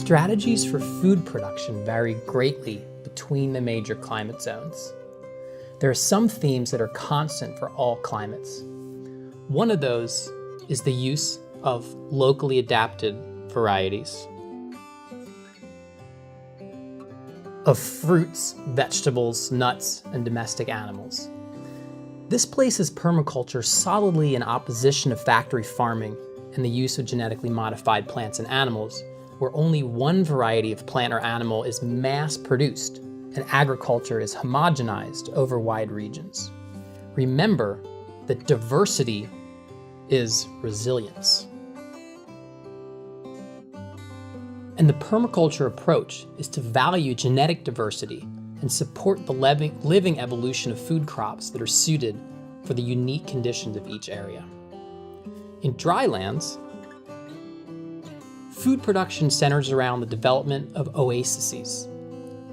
Strategies for food production vary greatly between the major climate zones. There are some themes that are constant for all climates. One of those is the use of locally adapted varieties of fruits, vegetables, nuts, and domestic animals. This places permaculture solidly in opposition of factory farming and the use of genetically modified plants and animals, where only one variety of plant or animal is mass-produced and agriculture is homogenized over wide regions. Remember that diversity is resilience. And the permaculture approach is to value genetic diversity and support the living evolution of food crops that are suited for the unique conditions of each area. In drylands, food production centers around the development of oases,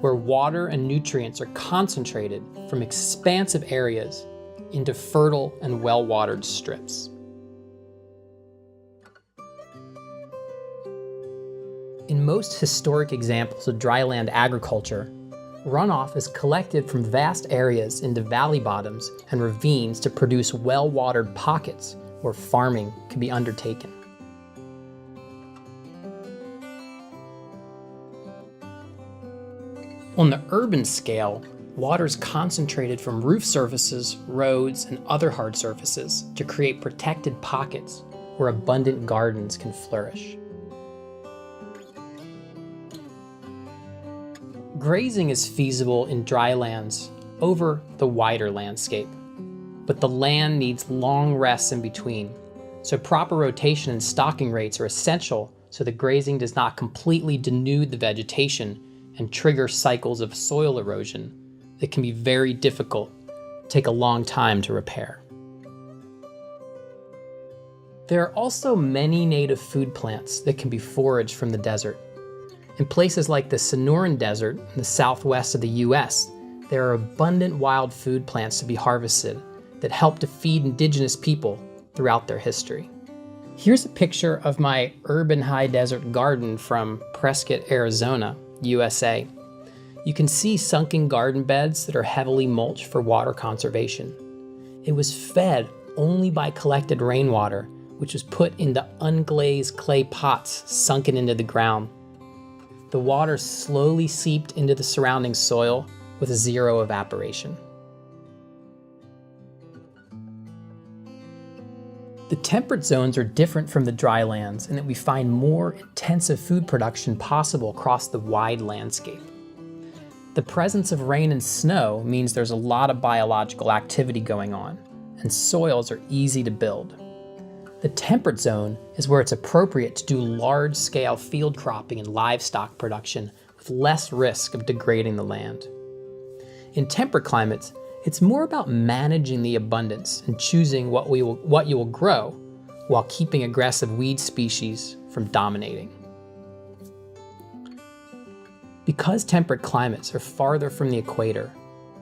where water and nutrients are concentrated from expansive areas into fertile and well-watered strips. In most historic examples of dryland agriculture, runoff is collected from vast areas into valley bottoms and ravines to produce well-watered pockets where farming can be undertaken. On the urban scale, water is concentrated from roof surfaces, roads, and other hard surfaces to create protected pockets where abundant gardens can flourish. Grazing is feasible in drylands over the wider landscape, but the land needs long rests in between, so proper rotation and stocking rates are essential so that grazing does not completely denude the vegetation and trigger cycles of soil erosion that can be very difficult, take a long time to repair. There are also many native food plants that can be foraged from the desert. In places like the Sonoran Desert in the southwest of the US, there are abundant wild food plants to be harvested that help to feed indigenous people throughout their history. Here's a picture of my urban high desert garden from Prescott, Arizona, USA. You can see sunken garden beds that are heavily mulched for water conservation. It was fed only by collected rainwater, which was put into unglazed clay pots sunken into the ground. The water slowly seeped into the surrounding soil with zero evaporation. The temperate zones are different from the drylands in that we find more intensive food production possible across the wide landscape. The presence of rain and snow means there's a lot of biological activity going on, and soils are easy to build. The temperate zone is where it's appropriate to do large-scale field cropping and livestock production with less risk of degrading the land. In temperate climates, it's more about managing the abundance and choosing what you will grow while keeping aggressive weed species from dominating. Because temperate climates are farther from the equator,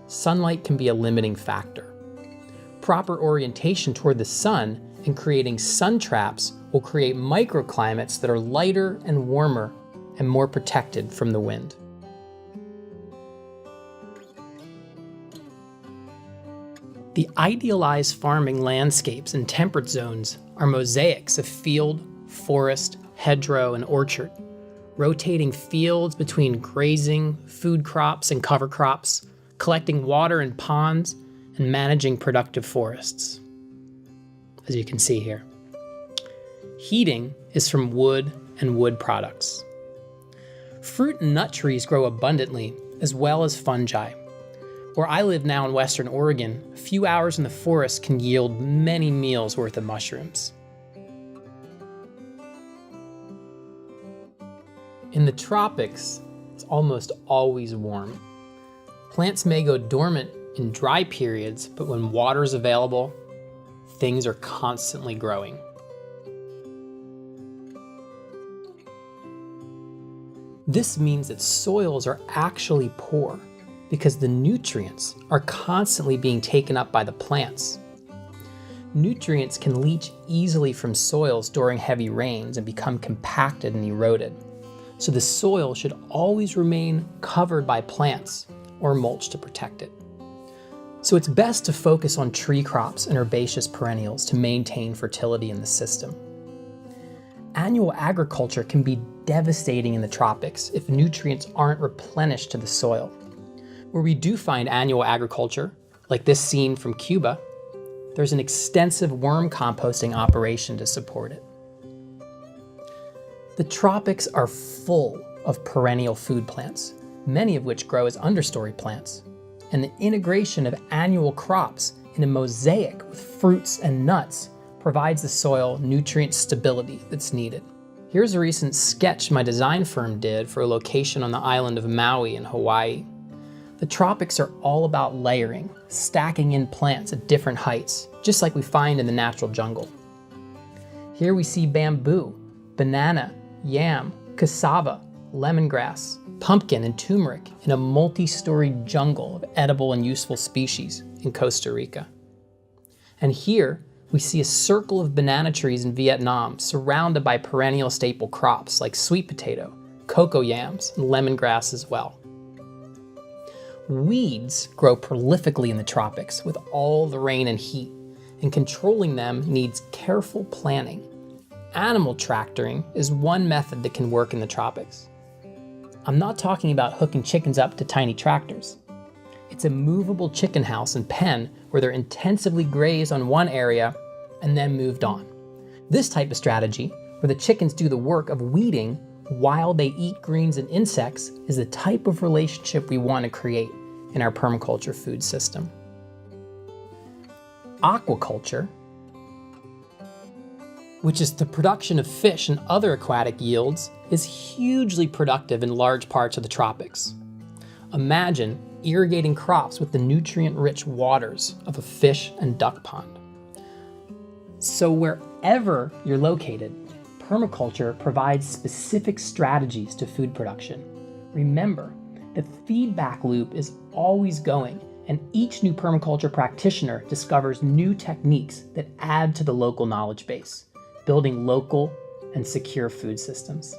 sunlight can be a limiting factor. Proper orientation toward the sun and creating sun traps will create microclimates that are lighter and warmer and more protected from the wind. The idealized farming landscapes in temperate zones are mosaics of field, forest, hedgerow, and orchard, rotating fields between grazing, food crops, and cover crops, collecting water in ponds, and managing productive forests. As you can see here. Heating is from wood and wood products. Fruit and nut trees grow abundantly, as well as fungi. Where I live now in Western Oregon, a few hours in the forest can yield many meals worth of mushrooms. In the tropics, it's almost always warm. Plants may go dormant in dry periods, but when water is available, things are constantly growing. This means that soils are actually poor because the nutrients are constantly being taken up by the plants. Nutrients can leach easily from soils during heavy rains and become compacted and eroded. so the soil should always remain covered by plants or mulch to protect it. So it's best to focus on tree crops and herbaceous perennials to maintain fertility in the system. Annual agriculture can be devastating in the tropics if nutrients aren't replenished to the soil. Where we do find annual agriculture, like this scene from Cuba, there's an extensive worm composting operation to support it. The tropics are full of perennial food plants, many of which grow as understory plants, and the integration of annual crops in a mosaic with fruits and nuts provides the soil nutrient stability that's needed. Here's a recent sketch my design firm did for a location on the island of Maui in Hawaii. The tropics are all about layering, stacking in plants at different heights, just like we find in the natural jungle. Here we see bamboo, banana, yam, cassava, lemongrass, pumpkin, and turmeric in a multi-storied jungle of edible and useful species in Costa Rica. And here we see a circle of banana trees in Vietnam surrounded by perennial staple crops like sweet potato, cocoa yams, and lemongrass as well. Weeds grow prolifically in the tropics with all the rain and heat, and controlling them needs careful planning. Animal tractoring is one method that can work in the tropics. I'm not talking about hooking chickens up to tiny tractors. It's a movable chicken house and pen where they're intensively grazed on one area and then moved on. This type of strategy, where the chickens do the work of weeding while they eat greens and insects, is the type of relationship we want to create in our permaculture food system. Aquaculture, which is the production of fish and other aquatic yields, is hugely productive in large parts of the tropics. Imagine irrigating crops with the nutrient-rich waters of a fish and duck pond. So wherever you're located, permaculture provides specific strategies to food production. Remember, the feedback loop is always going, and each new permaculture practitioner discovers new techniques that add to the local knowledge base, building local and secure food systems.